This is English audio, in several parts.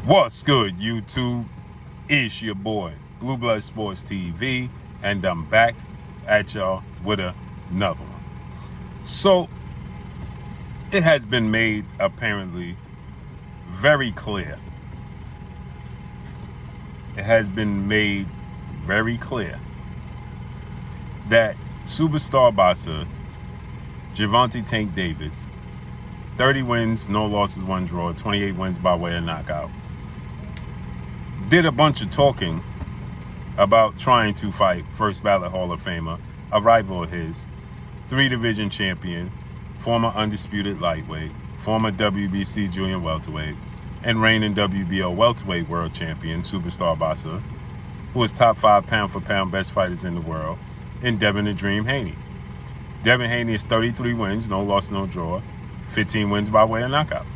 What's good, YouTube? It's your boy, Blue Blood Sports TV, and I'm back at y'all with another one. So, it has been made apparently very clear. It has been made very clear that superstar boxer Gervonta Tank Davis, 30 wins, no losses, 1 draw, 28 wins by way of knockout, did a bunch of talking about trying to fight first ballot Hall of Famer, a rival of his, 3-division champion, former undisputed lightweight, former WBC junior welterweight, and reigning WBO welterweight world champion, superstar boxer, who is top 5 pound-for-pound best fighters in the world, in Devin the Dream Haney. Devin Haney is 33 wins, no loss, no draw, 15 wins by way of knockout.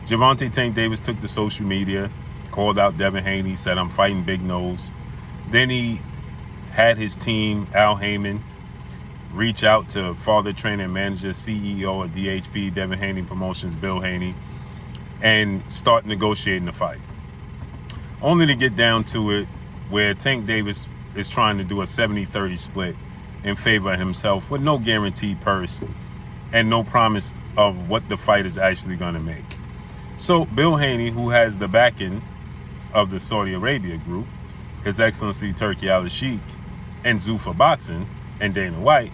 Gervonta Tank Davis took to social media, called out Devin Haney, said, "I'm fighting Big Nose." Then he had his team, Al Heyman, reach out to father, trainer, and manager, CEO of DHP, Devin Haney Promotions, Bill Haney, and start negotiating the fight. Only to get down to it where Tank Davis is trying to do a 70-30 split in favor of himself with no guaranteed purse and no promise of what the fight is actually going to make. So Bill Haney, who has the backing of the Saudi Arabia group, His Excellency Turki Al-Sheikh, and Zuffa Boxing, and Dana White,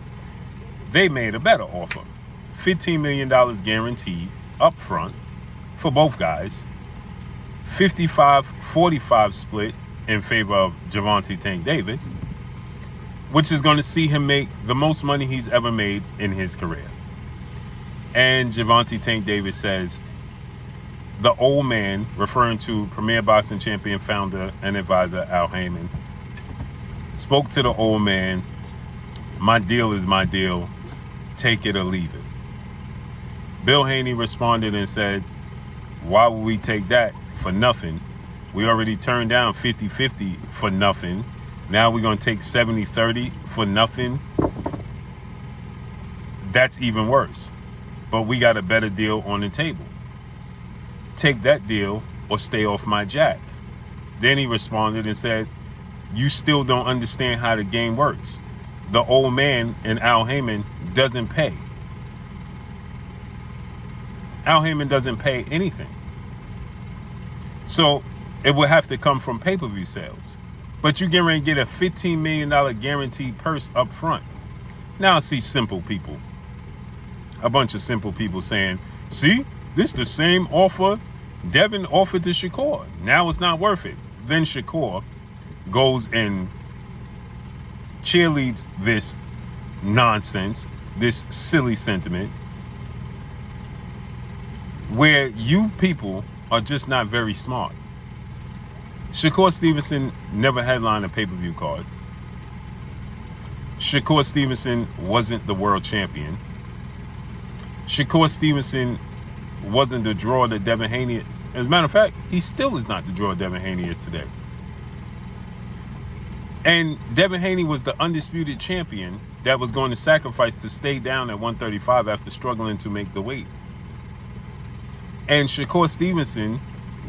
they made a better offer. $15 million guaranteed up front for both guys. 55-45 split in favor of Gervonta Tank Davis, which is going to see him make the most money he's ever made in his career. And Gervonta Tank Davis says, the old man, referring to Premier Boxing Champion founder and advisor Al Heyman, spoke to the old man, "My deal is my deal, take it or leave it." Bill Haney responded and said, "Why would we take that for nothing? We already turned down 50-50 for nothing. Now we're going to take 70-30 for nothing. That's even worse. But we got a better deal on the table. Take that deal or stay off my jack." Then he responded and said, "You still don't understand how the game works. The old man and Al Heyman doesn't pay. Al Heyman doesn't pay anything. So it will have to come from pay-per-view sales. But you're getting ready to get a $15 million guaranteed purse up front." Now I see simple people, a bunch of simple people saying, "See, this is the same offer Devin offered to Shakur. Now it's not worth it." Then Shakur goes and cheerleads this nonsense, this silly sentiment, where you people are just not very smart. Shakur Stevenson never headlined a pay-per-view card. Shakur Stevenson wasn't the world champion. Shakur Stevenson wasn't the draw that Devin Haney. As a matter of fact, he still is not the draw Devin Haney is today. And Devin Haney was the undisputed champion that was going to sacrifice to stay down at 135 after struggling to make the weight. And Shakur Stevenson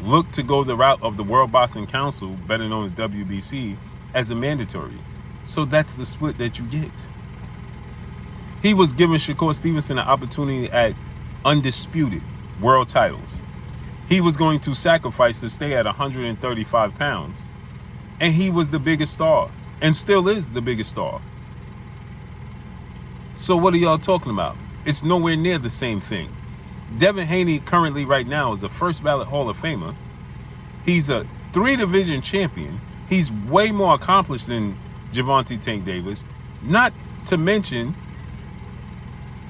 looked to go the route of the World Boxing Council, better known as WBC, as a mandatory. So that's the split that you get. He was giving Shakur Stevenson an opportunity at undisputed world titles. He was going to sacrifice to stay at 135 pounds. And he was the biggest star, and still is the biggest star. So what are y'all talking about? It's nowhere near the same thing. Devin Haney currently right now is a first ballot Hall of Famer. He's a 3-division champion. He's way more accomplished than Gervonta Tank Davis. Not to mention,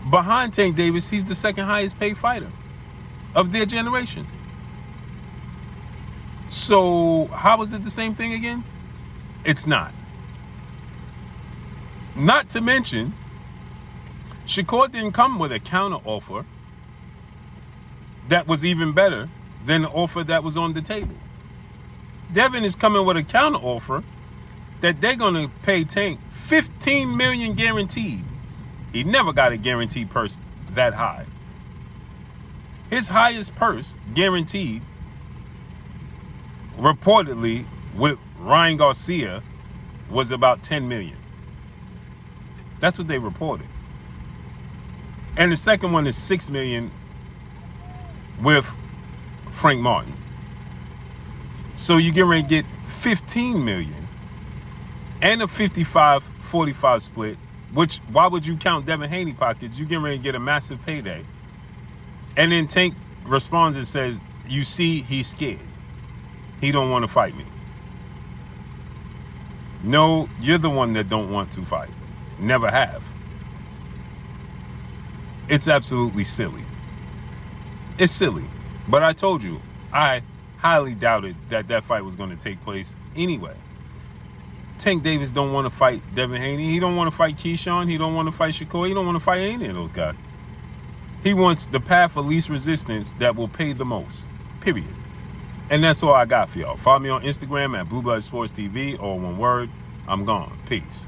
behind Tank Davis, he's the second highest paid fighter of their generation. So how is it the same thing again? It's not. Not to mention, Shakur didn't come with a counter offer that was even better than the offer that was on the table. Devin is coming with a counter offer that they're going to pay Tank $15 million guaranteed. He never got a guaranteed purse that high. His highest purse, guaranteed, reportedly with Ryan Garcia was about 10 million. That's what they reported. And the second one is 6 million with Frank Martin. So you get ready to get 15 million and a 55-45 split, which, why would you count Devin Haney pockets? You get ready to get a massive payday. And then Tank responds and says, you see, he's scared. He don't want to fight me. No, you're the one that don't want to fight. Never have. It's absolutely silly. It's silly. But I told you, I highly doubted that that fight was going to take place anyway. Tank Davis don't want to fight Devin Haney. He don't want to fight Keyshawn. He don't want to fight Shakur. He don't want to fight any of those guys. He wants the path of least resistance that will pay the most. Period. And that's all I got for y'all. Follow me on Instagram at Blue Blood Sports TV, all one word. I'm gone. Peace.